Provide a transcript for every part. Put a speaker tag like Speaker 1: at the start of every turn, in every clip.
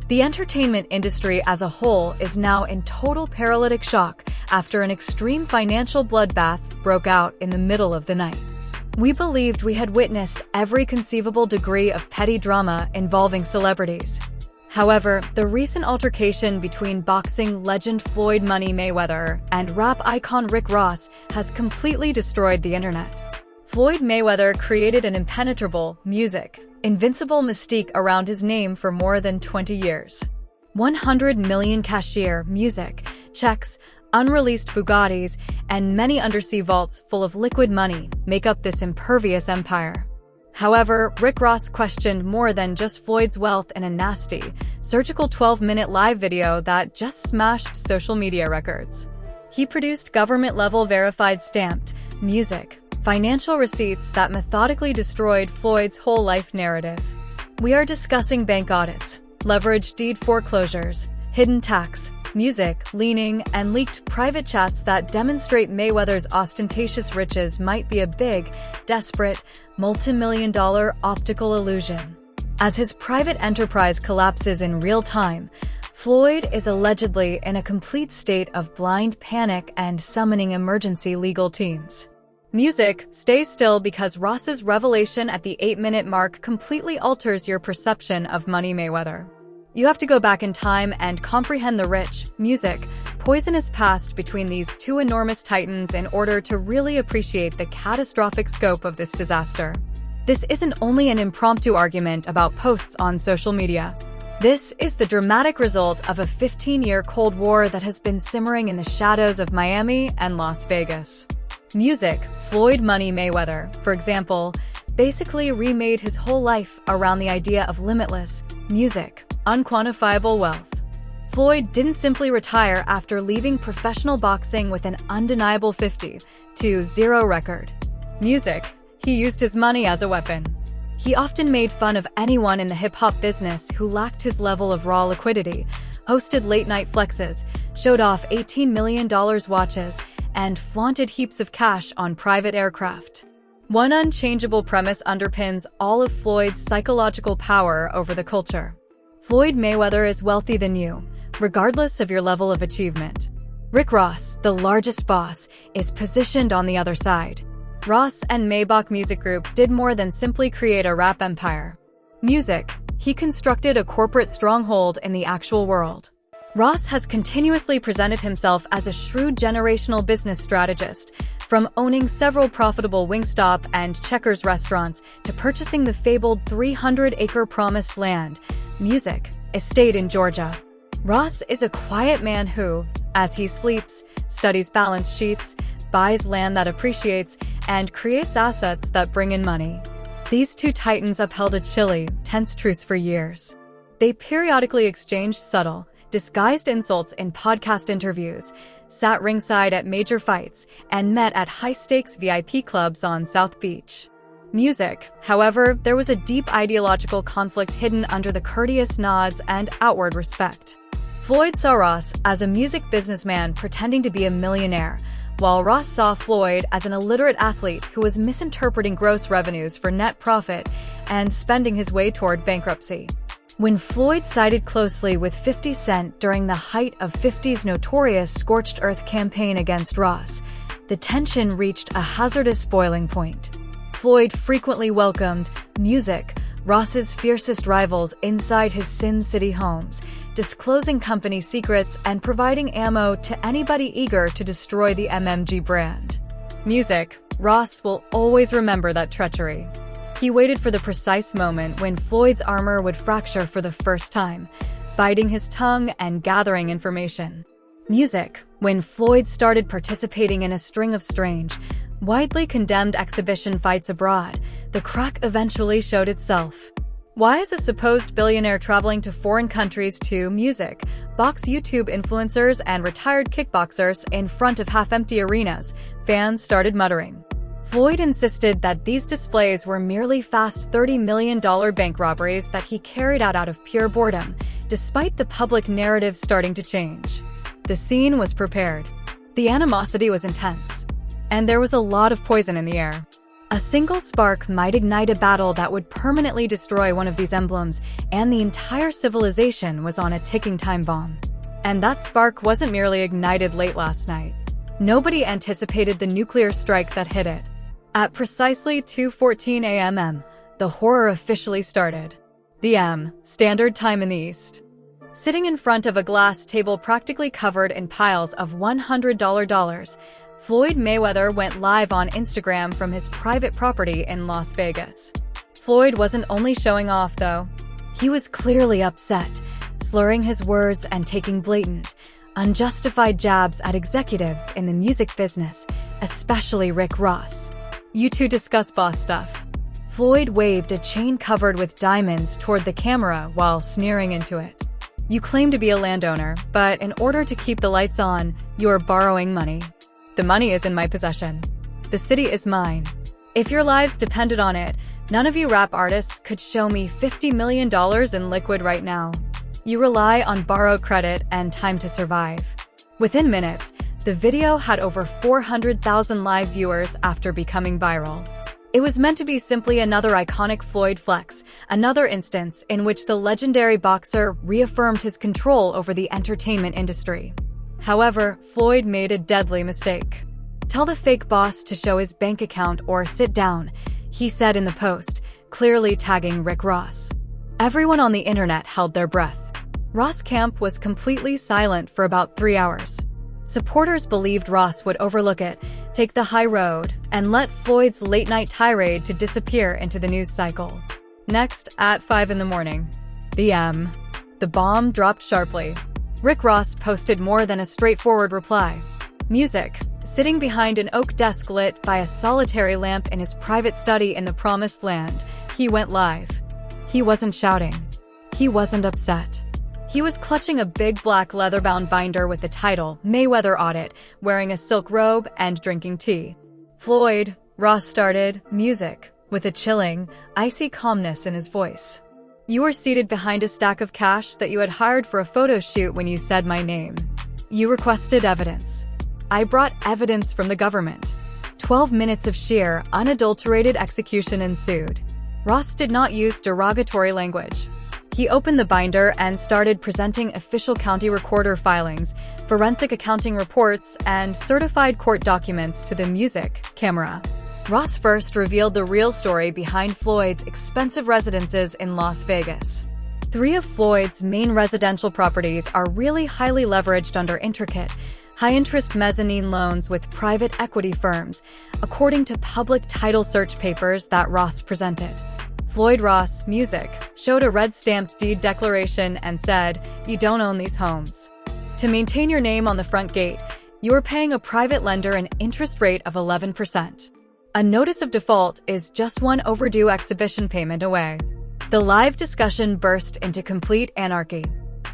Speaker 1: The entertainment industry as a whole is now in total paralytic shock after an extreme financial bloodbath broke out in the middle of the night. We believed we had witnessed every conceivable degree of petty drama involving celebrities. However, the recent altercation between boxing legend Floyd "Money" Mayweather and rap icon Rick Ross has completely destroyed the internet. Floyd Mayweather created an impenetrable, invincible mystique around his name for more than 20 years. 100 million cashier, checks, unreleased Bugattis, and many undersea vaults full of liquid money make up this impervious empire. However, Rick Ross questioned more than just Floyd's wealth in a nasty, surgical 12-minute live video that just smashed social media records. He produced government-level verified stamped, financial receipts that methodically destroyed Floyd's whole life narrative. We are discussing bank audits, leveraged deed foreclosures, hidden tax, leaning, and leaked private chats that demonstrate Mayweather's ostentatious riches might be a big, desperate, multi-million-dollar optical illusion. As his private enterprise collapses in real time, Floyd is allegedly in a complete state of blind panic and summoning emergency legal teams. Stay still, because Ross's revelation at the 8-minute mark completely alters your perception of Money Mayweather. You have to go back in time and comprehend the rich, poisonous past between these two enormous titans in order to really appreciate the catastrophic scope of this disaster. This isn't only an impromptu argument about posts on social media. This is the dramatic result of a 15-year Cold War that has been simmering in the shadows of Miami and Las Vegas. Floyd "Money" Mayweather, for example, basically remade his whole life around the idea of limitless, unquantifiable wealth. Floyd didn't simply retire after leaving professional boxing with an undeniable 50-0 record. He used his money as a weapon. He often made fun of anyone in the hip-hop business who lacked his level of raw liquidity, hosted late-night flexes, showed off $18 million watches, and flaunted heaps of cash on private aircraft. One unchangeable premise underpins all of Floyd's psychological power over the culture. Floyd Mayweather is wealthy than you, regardless of your level of achievement. Rick Ross, the largest boss, is positioned on the other side. Ross and Maybach Music Group did more than simply create a rap empire. He constructed a corporate stronghold in the actual world. Ross has continuously presented himself as a shrewd generational business strategist, from owning several profitable Wingstop and Checkers restaurants to purchasing the fabled 300-acre promised land, estate in Georgia. Ross is a quiet man who, as he sleeps, studies balance sheets, buys land that appreciates, and creates assets that bring in money. These two titans upheld a chilly, tense truce for years. They periodically exchanged subtle, disguised insults in podcast interviews, sat ringside at major fights, and met at high-stakes VIP clubs on South Beach. However, there was a deep ideological conflict hidden under the courteous nods and outward respect. Floyd saw Ross as a music businessman pretending to be a millionaire, while Ross saw Floyd as an illiterate athlete who was misinterpreting gross revenues for net profit and spending his way toward bankruptcy. When Floyd sided closely with 50 Cent during the height of 50's notorious Scorched Earth campaign against Ross, the tension reached a hazardous boiling point. Floyd frequently welcomed Ross's fiercest rivals inside his Sin City homes, disclosing company secrets and providing ammo to anybody eager to destroy the MMG brand. Ross will always remember that treachery. He waited for the precise moment when Floyd's armor would fracture for the first time, biting his tongue and gathering information. When Floyd started participating in a string of strange, widely condemned exhibition fights abroad, the crack eventually showed itself. Why is a supposed billionaire traveling to foreign countries to box YouTube influencers and retired kickboxers in front of half-empty arenas? Fans started muttering. Floyd insisted that these displays were merely fast $30 million bank robberies that he carried out of pure boredom, despite the public narrative starting to change. The scene was prepared. The animosity was intense. And there was a lot of poison in the air. A single spark might ignite a battle that would permanently destroy one of these emblems, and the entire civilization was on a ticking time bomb. And that spark wasn't merely ignited late last night. Nobody anticipated the nuclear strike that hit it. At precisely 2:14 a.m., the horror officially started. The Standard Time in the East. Sitting in front of a glass table practically covered in piles of $100 dollars, Floyd Mayweather went live on Instagram from his private property in Las Vegas. Floyd wasn't only showing off, though. He was clearly upset, slurring his words and taking blatant, unjustified jabs at executives in the music business, especially Rick Ross. "You two discuss boss stuff." Floyd waved a chain covered with diamonds toward the camera while sneering into it. "You claim to be a landowner, but in order to keep the lights on, you're borrowing money. The money is in my possession. The city is mine. If your lives depended on it, none of you rap artists could show me $50 million in liquid right now. You rely on borrowed credit and time to survive." Within minutes, the video had over 400,000 live viewers after becoming viral. It was meant to be simply another iconic Floyd flex, another instance in which the legendary boxer reaffirmed his control over the entertainment industry. However, Floyd made a deadly mistake. "Tell the fake boss to show his bank account or sit down," he said in the post, clearly tagging Rick Ross. Everyone on the internet held their breath. Ross' camp was completely silent for about 3 hours. Supporters believed Ross would overlook it, take the high road, and let Floyd's late-night tirade to disappear into the news cycle. Next, at 5 in the morning, the bomb dropped sharply. Rick Ross posted more than a straightforward reply. Music, sitting behind an oak desk lit by a solitary lamp in his private study in the Promised Land, he went live. He wasn't shouting. He wasn't upset. He was clutching a big black leather-bound binder with the title Mayweather Audit, wearing a silk robe and drinking tea. "Floyd," Ross started, music, with a chilling, icy calmness in his voice. "You were seated behind a stack of cash that you had hired for a photo shoot when you said my name. You requested evidence. I brought evidence from the government." 12 minutes of sheer, unadulterated execution ensued. Ross did not use derogatory language. He opened the binder and started presenting official county recorder filings, forensic accounting reports, and certified court documents to the music camera. Ross first revealed the real story behind Floyd's expensive residences in Las Vegas. 3 of Floyd's main residential properties are really highly leveraged under intricate, high-interest mezzanine loans with private equity firms, according to public title search papers that Ross presented. Floyd Ross, music, showed a red-stamped deed declaration and said, "You don't own these homes. To maintain your name on the front gate, you are paying a private lender an interest rate of 11%. A notice of default is just one overdue exhibition payment away." The live discussion burst into complete anarchy.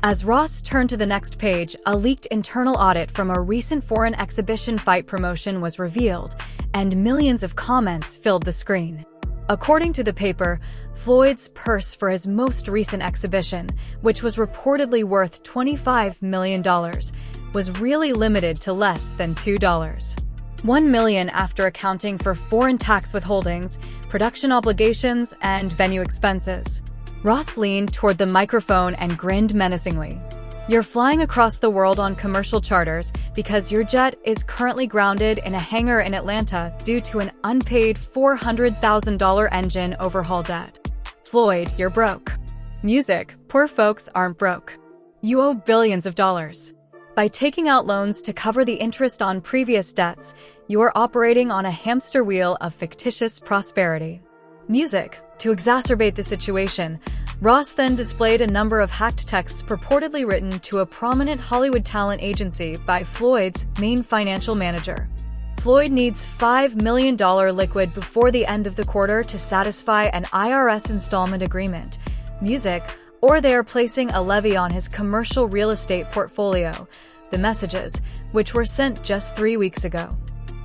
Speaker 1: As Ross turned to the next page, a leaked internal audit from a recent foreign exhibition fight promotion was revealed, and millions of comments filled the screen. According to the paper, Floyd's purse for his most recent exhibition, which was reportedly worth $25 million, was really limited to less than $2. $1 million after accounting for foreign tax withholdings, production obligations, and venue expenses. Ross leaned toward the microphone and grinned menacingly. "You're flying across the world on commercial charters because your jet is currently grounded in a hangar in Atlanta due to an unpaid $400,000 engine overhaul debt. Floyd, you're broke." Music, poor folks aren't broke. You owe billions of dollars. By taking out loans to cover the interest on previous debts, you are operating on a hamster wheel of fictitious prosperity. Music, to exacerbate the situation, Ross then displayed a number of hacked texts purportedly written to a prominent Hollywood talent agency by Floyd's main financial manager. "Floyd needs $5 million liquid before the end of the quarter to satisfy an IRS installment agreement. Music, or they are placing a levy on his commercial real estate portfolio." The messages, which were sent just 3 weeks ago,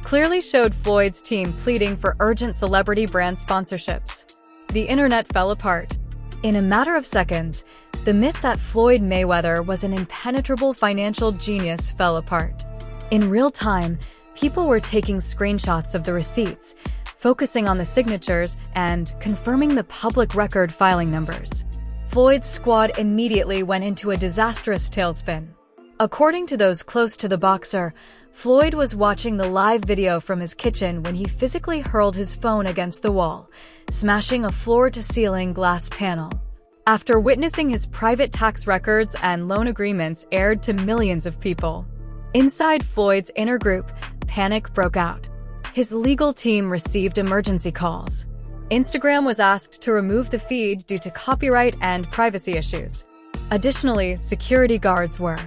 Speaker 1: clearly showed Floyd's team pleading for urgent celebrity brand sponsorships. The internet fell apart. In a matter of seconds, the myth that Floyd Mayweather was an impenetrable financial genius fell apart. In real time, people were taking screenshots of the receipts, focusing on the signatures and confirming the public record filing numbers. Floyd's squad immediately went into a disastrous tailspin. According to those close to the boxer, Floyd was watching the live video from his kitchen when he physically hurled his phone against the wall, smashing a floor-to-ceiling glass panel. After witnessing his private tax records and loan agreements aired to millions of people, inside Floyd's inner group, panic broke out. His legal team received emergency calls. Instagram was asked to remove the feed due to copyright and privacy issues. Additionally, security guards were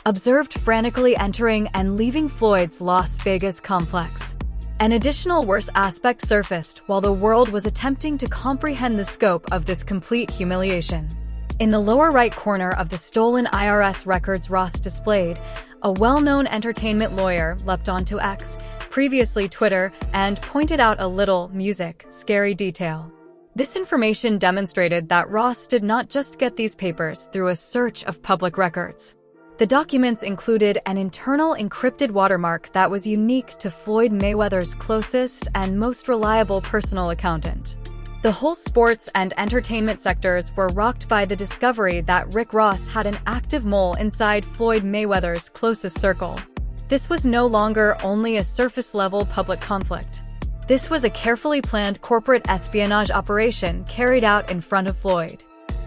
Speaker 1: observed frantically entering and leaving Floyd's Las Vegas complex. An additional worse aspect surfaced while the world was attempting to comprehend the scope of this complete humiliation. In the lower right corner of the stolen IRS records Ross displayed, a well-known entertainment lawyer leapt onto X, previously Twitter, and pointed out a little, scary detail. This information demonstrated that Ross did not just get these papers through a search of public records. The documents included an internal encrypted watermark that was unique to Floyd Mayweather's closest and most reliable personal accountant. The whole sports and entertainment sectors were rocked by the discovery that Rick Ross had an active mole inside Floyd Mayweather's closest circle. This was no longer only a surface-level public conflict. This was a carefully planned corporate espionage operation carried out in front of Floyd.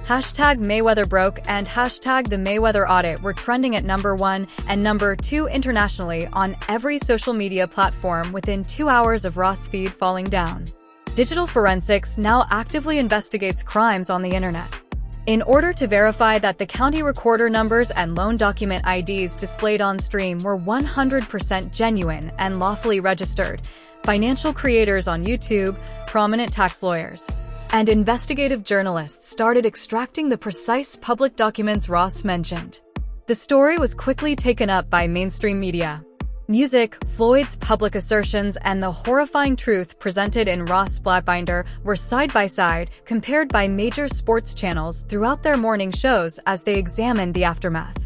Speaker 1: #MayweatherBroke and #The Mayweather Audit were trending at #1 and #2 internationally on every social media platform within 2 hours of Ross' feed falling down. Digital forensics now actively investigates crimes on the internet. In order to verify that the county recorder numbers and loan document IDs displayed on stream were 100% genuine and lawfully registered, financial creators on YouTube, prominent tax lawyers, and investigative journalists started extracting the precise public documents Ross mentioned. The story was quickly taken up by mainstream media. Floyd's public assertions and the horrifying truth presented in Ross' Flatbinder were side by side, compared by major sports channels throughout their morning shows as they examined the aftermath.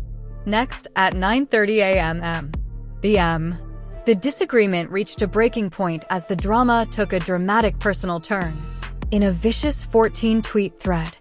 Speaker 1: Next, at 9:30 a.m. The disagreement reached a breaking point as the drama took a dramatic personal turn. In a vicious 14-tweet thread,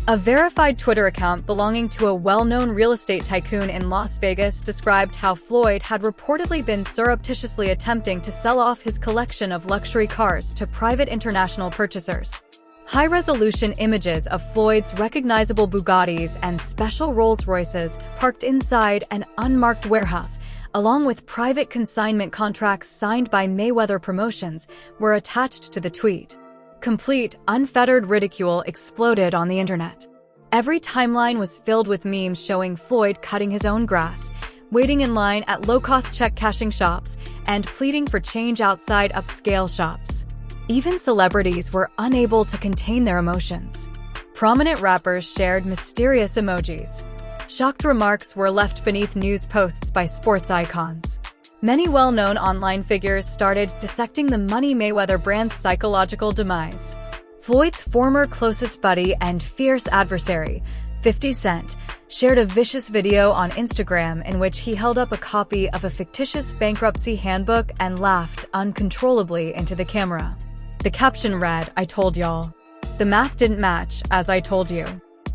Speaker 1: a verified Twitter account belonging to a well-known real estate tycoon in Las Vegas described how Floyd had reportedly been surreptitiously attempting to sell off his collection of luxury cars to private international purchasers. High-resolution images of Floyd's recognizable Bugattis and special Rolls-Royces parked inside an unmarked warehouse, along with private consignment contracts signed by Mayweather Promotions, were attached to the tweet. Complete, unfettered ridicule exploded on the internet. Every timeline was filled with memes showing Floyd cutting his own grass, waiting in line at low-cost check-cashing shops, and pleading for change outside upscale shops. Even celebrities were unable to contain their emotions. Prominent rappers shared mysterious emojis. Shocked remarks were left beneath news posts by sports icons. Many well-known online figures started dissecting the Money Mayweather brand's psychological demise. Floyd's former closest buddy and fierce adversary, 50 Cent, shared a vicious video on Instagram in which he held up a copy of a fictitious bankruptcy handbook and laughed uncontrollably into the camera. The caption read, "I told y'all. The math didn't match, as I told you."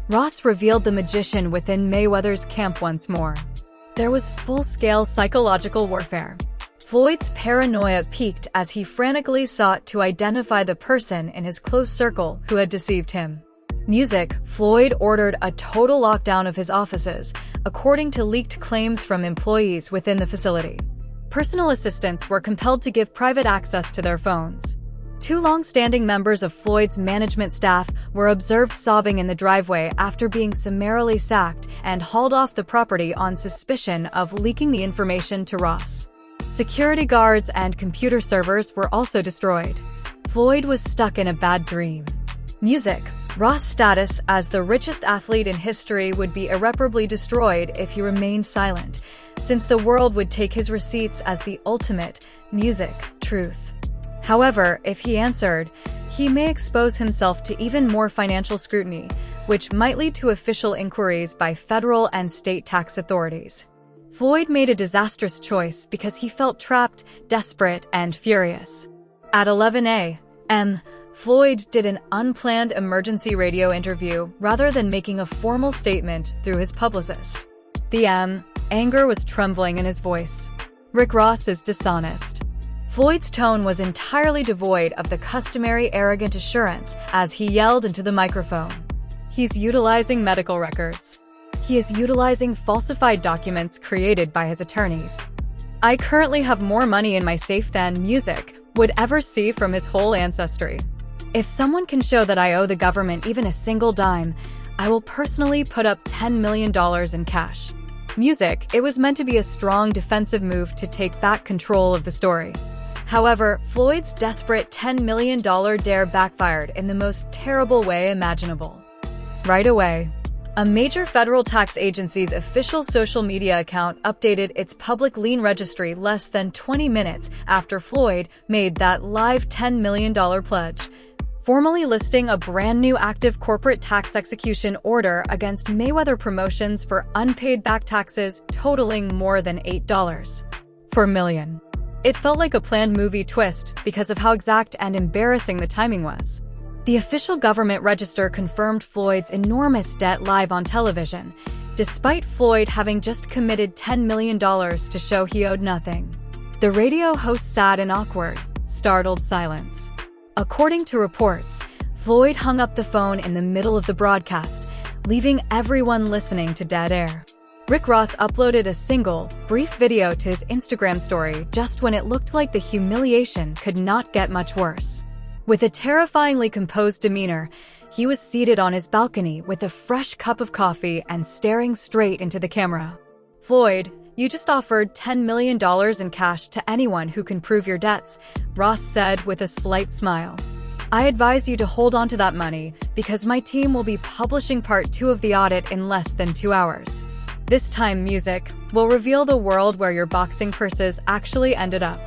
Speaker 1: Ross revealed the magician within Mayweather's camp once more. There was full-scale psychological warfare. Floyd's paranoia peaked as he frantically sought to identify the person in his close circle who had deceived him. Floyd ordered a total lockdown of his offices, according to leaked claims from employees within the facility. Personal assistants were compelled to give private access to their phones. 2 long-standing members of Floyd's management staff were observed sobbing in the driveway after being summarily sacked and hauled off the property on suspicion of leaking the information to Ross. Security guards and computer servers were also destroyed. Floyd was stuck in a bad dream. Ross' status as the richest athlete in history would be irreparably destroyed if he remained silent, since the world would take his receipts as the ultimate truth. However, if he answered, he may expose himself to even more financial scrutiny, which might lead to official inquiries by federal and state tax authorities. Floyd made a disastrous choice because he felt trapped, desperate, and furious. At 11 a.m., Floyd did an unplanned emergency radio interview rather than making a formal statement through his publicist. The anger was trembling in his voice. Rick Ross is dishonest. Floyd's tone was entirely devoid of the customary arrogant assurance as he yelled into the microphone. He's utilizing medical records. He is utilizing falsified documents created by his attorneys. I currently have more money in my safe than music would ever see from his whole ancestry. If someone can show that I owe the government even a single dime, I will personally put up $10 million in cash. Music, it was meant to be a strong defensive move to take back control of the story. However, Floyd's desperate $10 million dare backfired in the most terrible way imaginable. Right away, a major federal tax agency's official social media account updated its public lien registry less than 20 minutes after Floyd made that live $10 million pledge, formally listing a brand new active corporate tax execution order against Mayweather Promotions for unpaid back taxes totaling more than $8 per million. It felt like a planned movie twist because of how exact and embarrassing the timing was. The official government register confirmed Floyd's enormous debt live on television, despite Floyd having just committed $10 million to show he owed nothing. The radio host sat in awkward, startled silence. According to reports, Floyd hung up the phone in the middle of the broadcast, leaving everyone listening to dead air. Rick Ross uploaded a single, brief video to his Instagram story just when it looked like the humiliation could not get much worse. With a terrifyingly composed demeanor, he was seated on his balcony with a fresh cup of coffee and staring straight into the camera. "Floyd, you just offered $10 million in cash to anyone who can prove your debts," Ross said with a slight smile. "I advise you to hold on to that money because my team will be publishing part 2 of the audit in less than 2 hours. This time, music will reveal the world where your boxing purses actually ended up."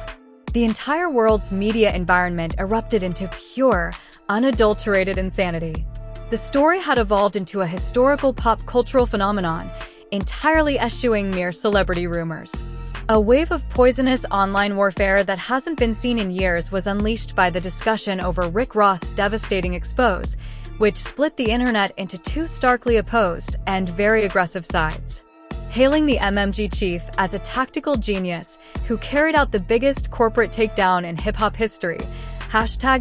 Speaker 1: The entire world's media environment erupted into pure, unadulterated insanity. The story had evolved into a historical pop cultural phenomenon, entirely eschewing mere celebrity rumors. A wave of poisonous online warfare that hasn't been seen in years was unleashed by the discussion over Rick Ross' devastating expose, which split the internet into 2 starkly opposed and very aggressive sides. Hailing the MMG chief as a tactical genius who carried out the biggest corporate takedown in hip-hop history,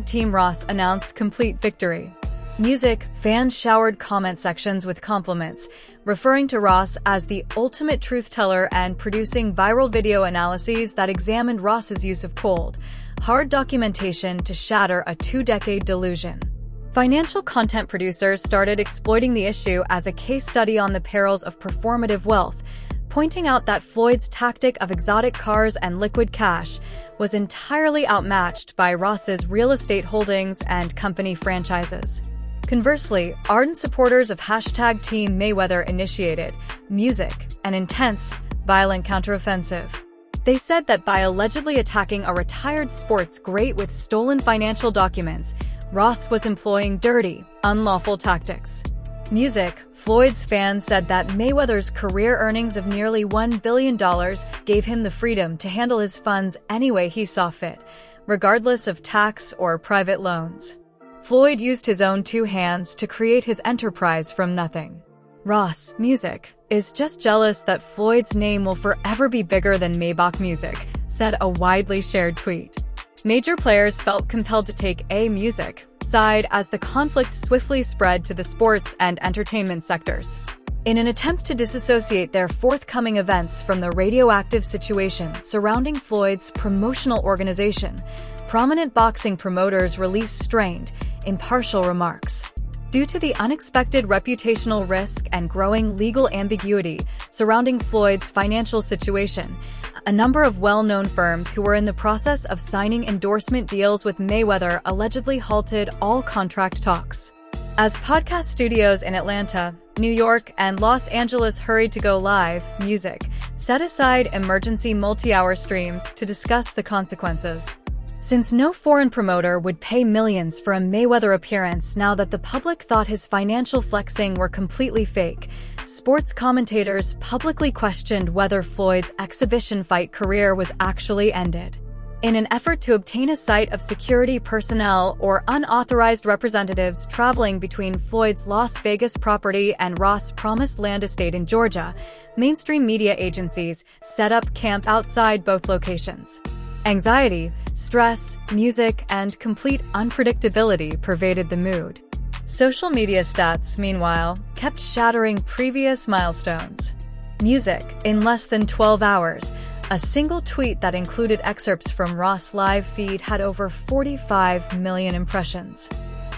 Speaker 1: #Team Ross announced complete victory. Music fans showered comment sections with compliments, referring to Ross as the ultimate truth teller and producing viral video analyses that examined Ross's use of cold, hard documentation to shatter a 2-decade delusion. Financial content producers started exploiting the issue as a case study on the perils of performative wealth, pointing out that Floyd's tactic of exotic cars and liquid cash was entirely outmatched by Ross's real estate holdings and company franchises. Conversely, ardent supporters of #Team Mayweather initiated music, an intense, violent counteroffensive. They said that by allegedly attacking a retired sports great with stolen financial documents, Ross was employing dirty, unlawful tactics. Music, Floyd's fans said that Mayweather's career earnings of nearly $1 billion gave him the freedom to handle his funds any way he saw fit, regardless of tax or private loans. Floyd used his own 2 hands to create his enterprise from nothing. Ross, music, is just jealous that Floyd's name will forever be bigger than Maybach Music, said a widely shared tweet. Major players felt compelled to take a music side as the conflict swiftly spread to the sports and entertainment sectors. In an attempt to disassociate their forthcoming events from the radioactive situation surrounding Floyd's promotional organization, prominent boxing promoters released strained, impartial remarks. Due to the unexpected reputational risk and growing legal ambiguity surrounding Floyd's financial situation, a number of well-known firms who were in the process of signing endorsement deals with Mayweather allegedly halted all contract talks. As podcast studios in Atlanta, New York, and Los Angeles hurried to go live, music set aside emergency multi-hour streams to discuss the consequences. Since no foreign promoter would pay millions for a Mayweather appearance now that the public thought his financial flexing were completely fake, sports commentators publicly questioned whether Floyd's exhibition fight career was actually ended. In an effort to obtain a sight of security personnel or unauthorized representatives traveling between Floyd's Las Vegas property and Ross' promised land estate in Georgia, mainstream media agencies set up camp outside both locations. Anxiety, stress, music, and complete unpredictability pervaded the mood. Social media stats, meanwhile, kept shattering previous milestones. Music, in less than 12 hours, a single tweet that included excerpts from Ross' live feed had over 45 million impressions.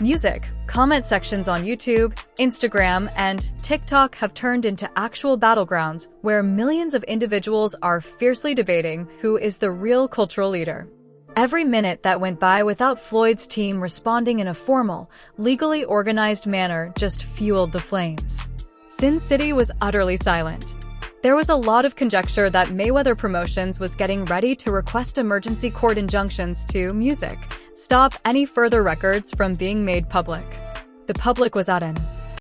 Speaker 1: Music, comment sections on YouTube, Instagram, and TikTok have turned into actual battlegrounds where millions of individuals are fiercely debating who is the real cultural leader. Every minute that went by without Floyd's team responding in a formal, legally organized manner just fueled the flames. Sin City was utterly silent. There was a lot of conjecture that Mayweather Promotions was getting ready to request emergency court injunctions to Music, stop any further records from being made public. The public was at an